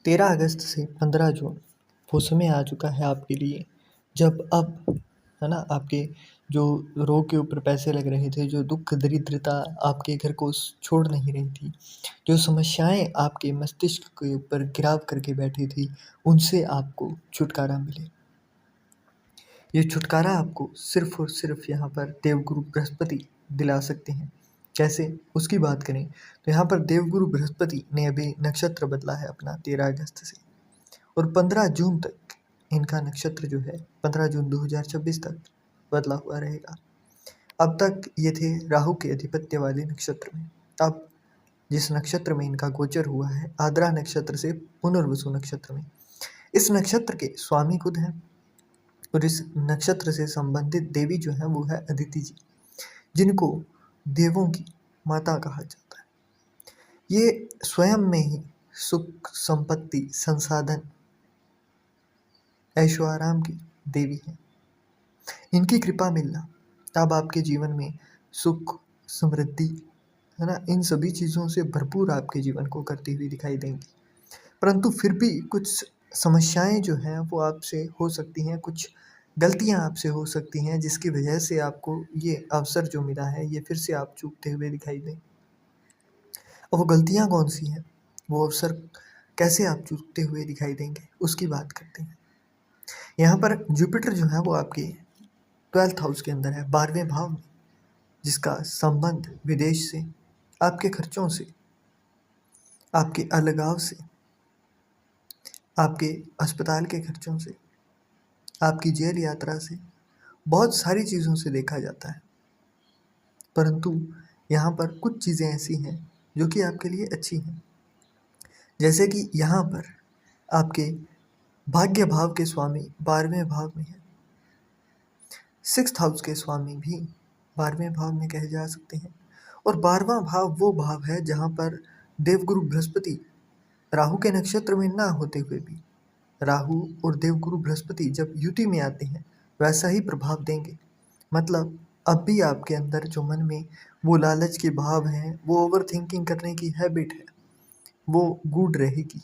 13 अगस्त से 15 जून वो समय आ चुका है आपके लिए, जब अब है ना आपके जो रोग के ऊपर पैसे लग रहे थे, जो दुख दरिद्रता आपके घर को छोड़ नहीं रही थी, जो समस्याएं आपके मस्तिष्क के ऊपर गिराव करके बैठी थी, उनसे आपको छुटकारा मिले। ये छुटकारा आपको सिर्फ और सिर्फ यहाँ पर देवगुरु बृहस्पति दिला सकते हैं। कैसे, उसकी बात करें तो यहाँ पर देवगुरु बृहस्पति ने अभी नक्षत्र बदला है अपना 13 अगस्त से, और 15 जून तक इनका नक्षत्र जो है 15 जून 2026 तक बदला हुआ रहेगा। अब तक ये थे राहु के अधिपत्य वाले नक्षत्र में। अब जिस नक्षत्र में इनका गोचर हुआ है, आद्रा नक्षत्र से पुनर्वसु नक्षत्र में, इस नक्षत्र के स्वामी खुद हैं, और इस नक्षत्र से संबंधित देवी जो है वो है अदिति जी, जिनको देवों की माता कहा जाता है। ये स्वयं में ही सुख, संपत्ति, संसाधन, ऐशो आराम की देवी है। इनकी कृपा मिलना तब आपके जीवन में सुख, समृद्धि, है ना, इन सभी चीज़ों से भरपूर आपके जीवन को करती हुई दिखाई देंगी। परंतु फिर भी कुछ समस्याएं जो हैं वो आपसे हो सकती हैं, कुछ गलतियां आपसे हो सकती हैं, जिसकी वजह से आपको ये अवसर जो मिला है ये फिर से आप चूकते हुए दिखाई दें। और वो गलतियां कौन सी हैं, वो अवसर कैसे आप चूकते हुए दिखाई देंगे, उसकी बात करते हैं। यहाँ पर जुपिटर जो है वो आपके 12th हाउस के अंदर है, 12वें भाव में, जिसका संबंध विदेश से, आपके खर्चों से, आपके अलगाव से, आपके अस्पताल के खर्चों से, आपकी जेल यात्रा से, बहुत सारी चीज़ों से देखा जाता है। परंतु यहाँ पर कुछ चीज़ें ऐसी हैं जो कि आपके लिए अच्छी हैं, जैसे कि यहाँ पर आपके भाग्य भाव के स्वामी 12वें भाव में है, 6th हाउस के स्वामी भी 12वें भाव में कहे जा सकते हैं, और 12वां भाव वो भाव है जहाँ पर देवगुरु बृहस्पति राहु के नक्षत्र में ना होते हुए भी, राहु और देवगुरु बृहस्पति जब युति में आते हैं वैसा ही प्रभाव देंगे। मतलब अब भी आपके अंदर जो मन में वो लालच के भाव हैं, वो ओवर थिंकिंग करने की हैबिट है, वो गूढ़ रहेगी,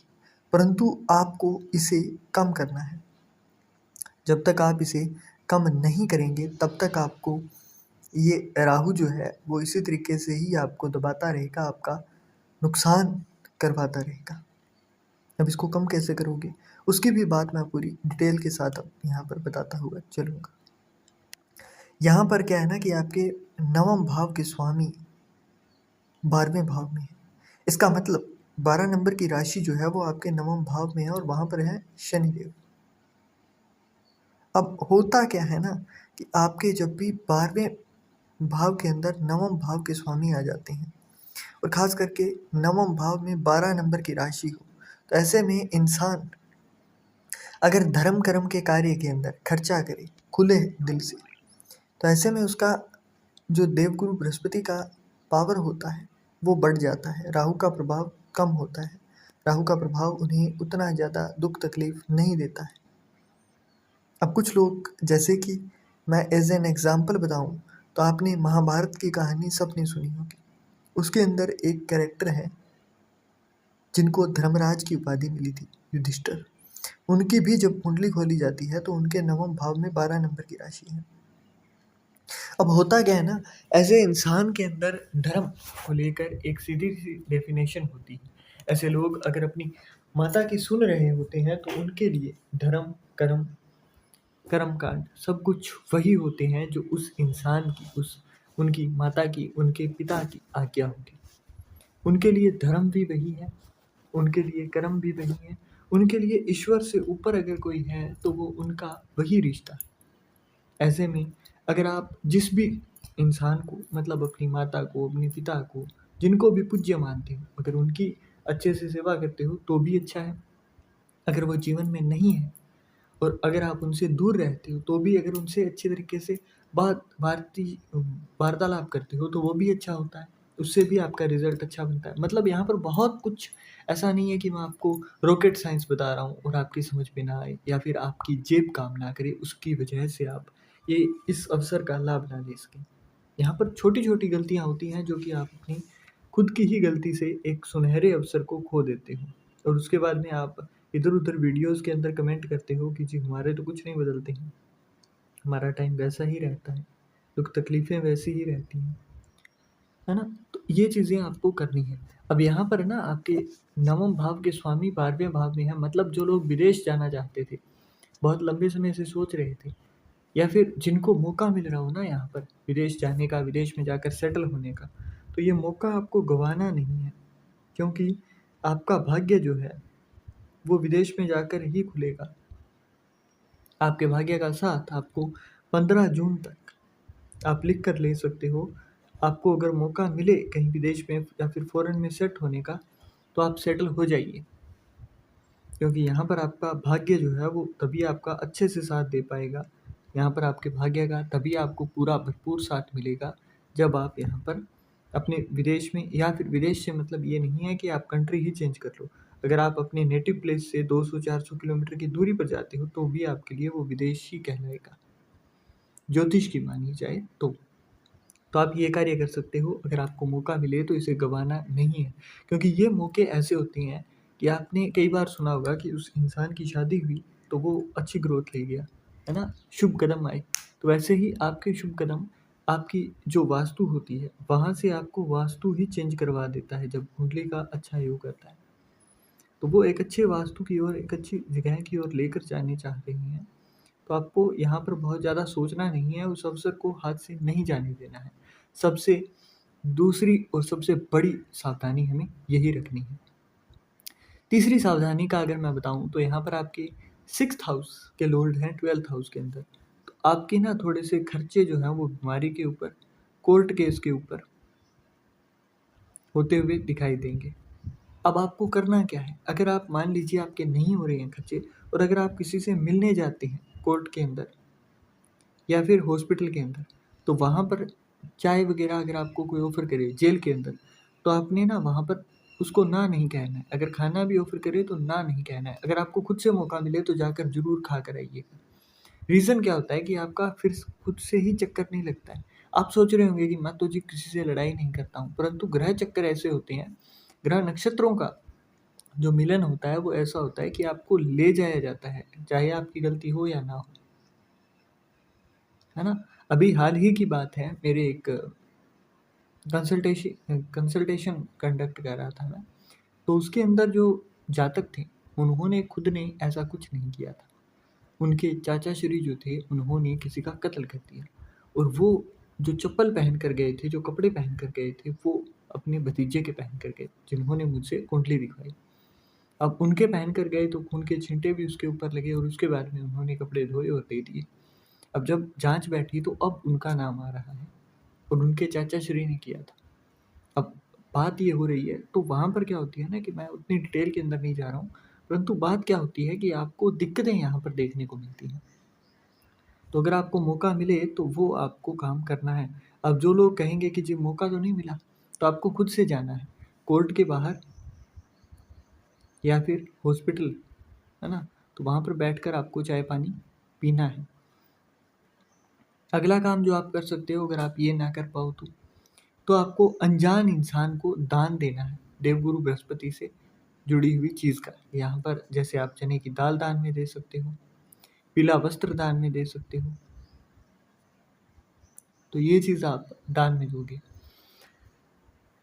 परंतु आपको इसे कम करना है। जब तक आप इसे कम नहीं करेंगे तब तक आपको ये राहु जो है वो इसी तरीके से ही आपको दबाता रहेगा, आपका नुकसान करवाता रहेगा। अब इसको कम कैसे करोगे, उसकी भी बात मैं पूरी डिटेल के साथ अब यहाँ पर बताता हुआ चलूँगा। यहाँ पर क्या है ना कि आपके 9वें भाव के स्वामी 12वें भाव में है। इसका मतलब 12 नंबर की राशि जो है वो आपके 9वें भाव में है, और वहाँ पर है शनिदेव। अब होता क्या है ना कि आपके जब भी 12वें भाव के अंदर 9वें भाव के स्वामी आ जाते हैं, और ख़ास करके 9वें भाव में 12 नंबर की राशि हो, तो ऐसे में इंसान अगर धर्म कर्म के कार्य के अंदर खर्चा करे खुले दिल से, तो ऐसे में उसका जो देवगुरु बृहस्पति का पावर होता है वो बढ़ जाता है, राहु का प्रभाव कम होता है, राहु का प्रभाव उन्हें उतना ज़्यादा दुख तकलीफ नहीं देता है। अब कुछ लोग, जैसे कि मैं एज एन एग्जाम्पल बताऊं, तो आपने महाभारत की कहानी सबने सुनी होगी। उसके अंदर एक कैरेक्टर है जिनको धर्मराज की उपाधि मिली थी, युधिष्ठिर। उनकी भी जब कुंडली खोली जाती है तो उनके 9वें भाव में 12 नंबर की राशि है। अब होता क्या है ना, ऐसे इंसान के अंदर धर्म को लेकर एक सीधी सी डेफिनेशन होती है। ऐसे लोग अगर अपनी माता की सुन रहे होते हैं तो उनके लिए धर्म, कर्म, कर्मकांड सब कुछ वही होते हैं जो उस इंसान की, उस उनकी माता की, उनके पिता की आज्ञा होगी। उनके लिए धर्म भी वही है, उनके लिए कर्म भी वही है, उनके लिए ईश्वर से ऊपर अगर कोई है तो वो उनका वही रिश्ता है। ऐसे में अगर आप जिस भी इंसान को, मतलब अपनी माता को, अपने पिता को, जिनको भी पूज्य मानते हो, अगर उनकी अच्छे से सेवा करते हो तो भी अच्छा है। अगर वो जीवन में नहीं है और अगर आप उनसे दूर रहते हो तो भी अगर उनसे अच्छे तरीके से वार्तालाप करते हो तो वो भी अच्छा होता है, उससे भी आपका रिजल्ट अच्छा बनता है। मतलब यहाँ पर बहुत कुछ ऐसा नहीं है कि मैं आपको रॉकेट साइंस बता रहा हूँ और आपकी समझ में ना आए, या फिर आपकी जेब काम ना करे उसकी वजह से आप ये इस अवसर का लाभ ना ले सकें। यहाँ पर छोटी छोटी गलतियाँ होती हैं जो कि आप अपनी खुद की ही गलती से एक सुनहरे अवसर को खो देते हो। और उसके बाद में आप इधर-उधर वीडियोज़ के अंदर कमेंट करते हो कि जी हमारे तो कुछ नहीं बदलते हैं, हमारा टाइम वैसा ही रहता है, दुःख तकलीफ़ें वैसी ही रहती हैं, है ना? तो ये चीज़ें आपको करनी है। अब यहाँ पर ना आपके नवम भाव के स्वामी 12वें भाव में हैं, मतलब जो लोग विदेश जाना चाहते थे, बहुत लंबे समय से सोच रहे थे, या फिर जिनको मौका मिल रहा हो ना यहाँ पर विदेश जाने का, विदेश में जाकर सेटल होने का, तो ये मौका आपको गँवाना नहीं है, क्योंकि आपका भाग्य जो है, वो विदेश में जाकर ही खुलेगा। आपके भाग्य का साथ आपको 15 जून तक आप लिख कर ले सकते हो। आपको अगर मौका मिले कहीं विदेश में या फिर फ़ॉरेन में सेट होने का, तो आप सेटल हो जाइए। क्योंकि यहाँ पर आपका भाग्य जो है वो तभी आपका अच्छे से साथ दे पाएगा। यहाँ पर आपके भाग्य का तभी आपको पूरा भरपूर साथ मिलेगा, जब आप यहाँ पर अपने विदेश में, या फिर विदेश से मतलब ये नहीं है कि आप कंट्री ही चेंज कर लो। अगर आप अपने नेटिव प्लेस से 200-400 किलोमीटर की दूरी पर जाते हो, तो भी आपके लिए वो विदेश ही कहलाएगा, ज्योतिष की मानी जाए तो। तो आप ये कार्य कर सकते हो, अगर आपको मौका मिले तो इसे गँवाना नहीं है। क्योंकि ये मौके ऐसे होते हैं कि आपने कई बार सुना होगा कि उस इंसान की शादी हुई तो वो अच्छी ग्रोथ ले गया, है ना? शुभ कदम आए। तो वैसे ही आपके शुभ कदम, आपकी जो वास्तु होती है, वहाँ से आपको वास्तु ही चेंज करवा देता है जब कुंडली का अच्छा योग आता है। तो वो एक अच्छे वास्तु की ओर, एक अच्छी जगह की ओर लेकर जाने चाह रही हैं। तो आपको यहाँ पर बहुत ज़्यादा सोचना नहीं है, उस अवसर को हाथ से नहीं जाने देना है। सबसे दूसरी और सबसे बड़ी सावधानी हमें यही रखनी है। तीसरी सावधानी का अगर मैं बताऊँ तो यहाँ पर आपके 6th हाउस के लॉर्ड हैं 12th हाउस के अंदर। तो आपके ना थोड़े से खर्चे जो हैं वो बीमारी के ऊपर, कोर्ट केस के ऊपर होते हुए दिखाई देंगे। अब आपको करना क्या है? अगर आप मान लीजिए आपके नहीं हो रहे हैं खर्चे, और अगर आप किसी से मिलने जाते हैं कोर्ट के अंदर या फिर हॉस्पिटल के अंदर, तो वहाँ पर चाय वगैरह अगर आपको कोई ऑफ़र करे जेल के अंदर, तो आपने ना वहाँ पर उसको ना नहीं कहना है। अगर खाना भी ऑफ़र करे तो ना नहीं कहना है। अगर आपको खुद से मौका मिले तो जाकर ज़रूर खा कर आइएगा। रीज़न क्या होता है कि आपका फिर खुद से ही चक्कर नहीं लगता है। आप सोच रहे होंगे कि मैं तो जी किसी से लड़ाई नहीं करता हूँ, परंतु ग्रह चक्कर ऐसे होते हैं, ग्रह नक्षत्रों का जो मिलन होता है वो ऐसा होता है कि आपको ले जाया जाता है, चाहे आपकी गलती हो या ना हो। है ना? अभी हाल ही की बात है, मेरे एक कंसल्टेशन कंडक्ट कर रहा था मैं, तो उसके अंदर जो जातक थे, उन्होंने खुद ने ऐसा कुछ नहीं किया था। उनके चाचा श्री जो थे, उन्होंने किसी का कत्ल कर दिया, और वो जो चप्पल पहन कर गए थे, जो कपड़े पहन कर गए थे, वो अपने भतीजे के पहन कर गए, जिन्होंने मुझसे कुंडली दिखवाई। अब उनके पहन कर गए तो खून के छींटे भी उसके ऊपर लगे, और उसके बाद में उन्होंने कपड़े धोए और दे दिए। अब जब जाँच बैठी तो अब उनका नाम आ रहा है, और उनके चाचा श्री ने किया था। अब बात ये हो रही है, तो वहाँ पर क्या होती है ना कि मैं उतनी डिटेल के अंदर नहीं जा रहा हूँ, परंतु बात क्या होती है कि आपको दिक्कतें यहाँ पर देखने को मिलती हैं। तो अगर आपको मौका मिले तो वो आपको काम करना है। अब जो लोग कहेंगे कि जी मौका तो नहीं मिला, तो आपको खुद से जाना है, कोर्ट के बाहर या फिर हॉस्पिटल, है ना? तो वहाँ पर बैठकर आपको चाय-पानी पीना है। अगला काम जो आप कर सकते हो, अगर आप ये ना कर पाओ तो आपको अनजान इंसान को दान देना है, देवगुरु बृहस्पति से जुड़ी हुई चीज़ का। यहाँ पर जैसे आप चने की दाल दान में दे सकते हो, पीला वस्त्र दान में दे सकते हो, तो ये चीज़ आप दान में दोगे।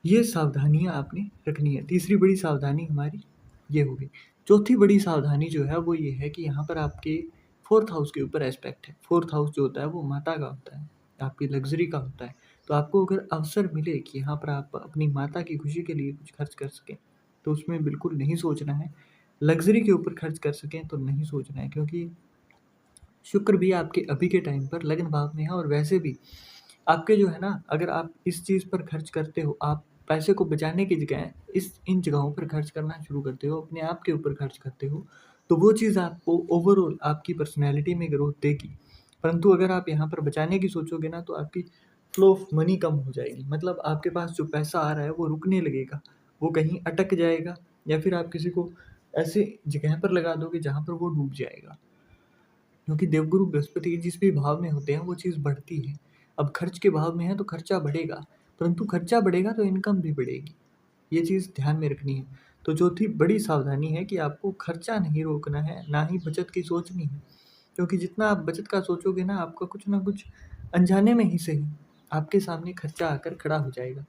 ये सावधानियाँ आपने रखनी है। तीसरी बड़ी सावधानी हमारी ये हो गई। चौथी बड़ी सावधानी जो है वो ये है कि यहाँ पर आपके 4th हाउस के ऊपर एस्पेक्ट है। 4th हाउस जो होता है वो माता का होता है, आपकी लग्ज़री का होता है। तो आपको अगर अवसर मिले कि यहाँ पर आप अपनी माता की खुशी के लिए कुछ खर्च कर सकें, तो उसमें बिल्कुल नहीं सोचना है। लग्ज़री के ऊपर खर्च कर सकें तो नहीं सोचना है, क्योंकि शुक्र भी आपके अभी के टाइम पर लग्न भाव में है, और वैसे भी आपके जो है ना, अगर आप इस चीज़ पर खर्च करते हो, आप पैसे को बचाने की जगह इन जगहों पर खर्च करना शुरू करते हो, अपने आप के ऊपर खर्च करते हो, तो वो चीज़ आपको ओवरऑल आपकी पर्सनैलिटी में ग्रोथ देगी। परंतु अगर आप यहाँ पर बचाने की सोचोगे ना, तो आपकी फ्लो ऑफ मनी कम हो जाएगी। मतलब आपके पास जो पैसा आ रहा है वो रुकने लगेगा, वो कहीं अटक जाएगा, या फिर आप किसी को ऐसी जगह पर लगा दोगे जहाँ पर वो डूब जाएगा। क्योंकि देवगुरु बृहस्पति जिस भी भाव में होते हैं वो चीज़ बढ़ती है। अब खर्च के भाव में है तो खर्चा बढ़ेगा, परंतु खर्चा बढ़ेगा तो इनकम भी बढ़ेगी। ये चीज़ ध्यान में रखनी है। तो चौथी बड़ी सावधानी है कि आपको खर्चा नहीं रोकना है, ना ही बचत की सोचनी है। क्योंकि जितना आप बचत का सोचोगे ना, आपका कुछ ना कुछ अनजाने में ही सही आपके सामने खर्चा आकर खड़ा हो जाएगा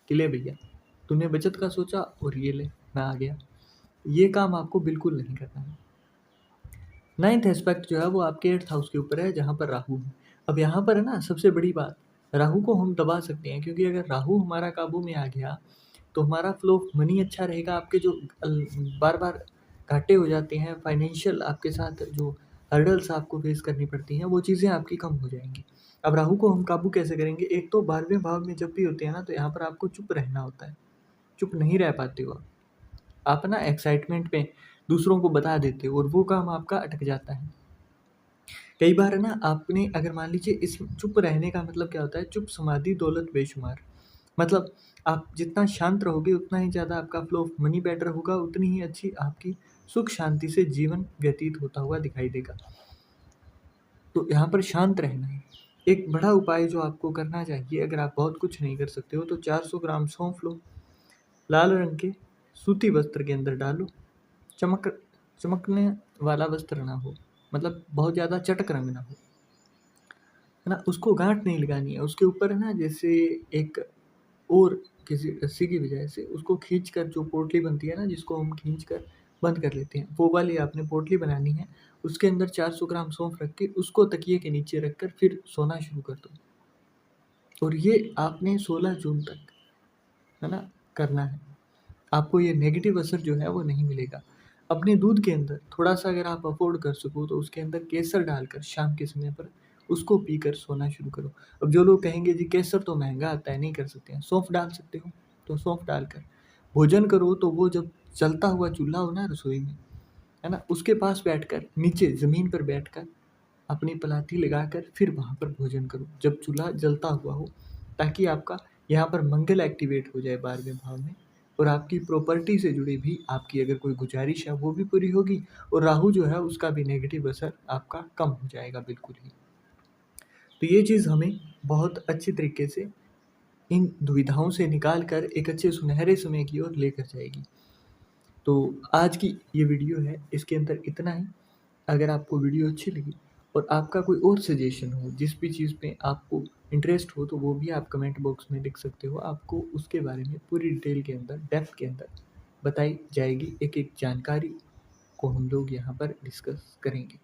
कि ले भैया, तूने बचत का सोचा और ये ले मैं आ गया। ये काम आपको बिल्कुल नहीं करना है। नाइन्थ एस्पेक्ट जो है वो आपके 8th हाउस के ऊपर है, जहाँ पर राहु है। अब यहाँ पर है ना सबसे बड़ी बात, राहु को हम दबा सकते हैं, क्योंकि अगर राहु हमारा काबू में आ गया तो हमारा फ्लो ऑफ मनी अच्छा रहेगा। आपके जो बार बार घाटे हो जाते हैं, फाइनेंशियल आपके साथ जो हर्डल्स आपको फेस करनी पड़ती हैं, वो चीज़ें आपकी कम हो जाएंगी। अब राहु को हम काबू कैसे करेंगे? एक तो 12वें भाव में जब भी होते हैं ना, तो यहाँ पर आपको चुप रहना होता है। चुप नहीं रह पाते हो आप ना एक्साइटमेंट में दूसरों को बता देते हो और वो काम आपका अटक जाता है। कई बार है ना, आपने अगर मान लीजिए, इस चुप रहने का मतलब क्या होता है? चुप समाधि दौलत बेशुमार। मतलब आप जितना शांत रहोगे उतना ही ज़्यादा आपका फ्लो ऑफ मनी बेटर होगा, उतनी ही अच्छी आपकी सुख शांति से जीवन व्यतीत होता हुआ दिखाई देगा। तो यहाँ पर शांत रहना है। एक बड़ा उपाय जो आपको करना चाहिए, अगर आप बहुत कुछ नहीं कर सकते हो, तो 400 ग्राम सौंफ लो, लाल रंग के सूती वस्त्र के अंदर डालो। चमक चमकने वाला वस्त्र ना हो, मतलब बहुत ज़्यादा चटक रंग ना हो, है ना। उसको गांठ नहीं लगानी है, उसके ऊपर है ना, जैसे एक और किसी रस्सी की वजह से उसको खींच कर जो पोटली बनती है ना, जिसको हम खींच कर बंद कर लेते हैं, वो वाली आपने पोटली बनानी है। उसके अंदर 400 ग्राम सौंफ रख के उसको तकिए के नीचे रख कर फिर सोना शुरू कर दो। और ये आपने 16 जून तक, है ना, करना है। आपको ये नेगेटिव असर जो है वो नहीं मिलेगा। अपने दूध के अंदर थोड़ा सा अगर आप अफोर्ड कर सको तो उसके अंदर केसर डालकर शाम के समय पर उसको पीकर सोना शुरू करो। अब जो लोग कहेंगे जी केसर तो महंगा आता है, नहीं कर सकते हैं, सौंफ डाल सकते हो, तो सौंफ डालकर भोजन करो। तो वो जब जलता हुआ चूल्हा हो ना रसोई में, है ना, उसके पास बैठकर, नीचे ज़मीन पर बैठकर अपनी पलाठी लगाकर फिर वहाँ पर भोजन करो जब चूल्हा जलता हुआ हो, ताकि आपका यहाँ पर मंगल एक्टिवेट हो जाए 12वें भाव में, और आपकी प्रॉपर्टी से जुड़ी भी आपकी अगर कोई गुजारिश है वो भी पूरी होगी, और राहु जो है उसका भी नेगेटिव असर आपका कम हो जाएगा बिल्कुल ही। तो ये चीज़ हमें बहुत अच्छी तरीके से इन दुविधाओं से निकाल कर एक अच्छे सुनहरे समय की ओर लेकर जाएगी। तो आज की ये वीडियो है, इसके अंदर इतना ही। अगर आपको वीडियो अच्छी लगी और आपका कोई और सजेशन हो, जिस भी चीज़ में आपको इंटरेस्ट हो, तो वो भी आप कमेंट बॉक्स में लिख सकते हो। आपको उसके बारे में पूरी डिटेल के अंदर, डेप्थ के अंदर बताई जाएगी। एक एक जानकारी को हम लोग यहाँ पर डिस्कस करेंगे।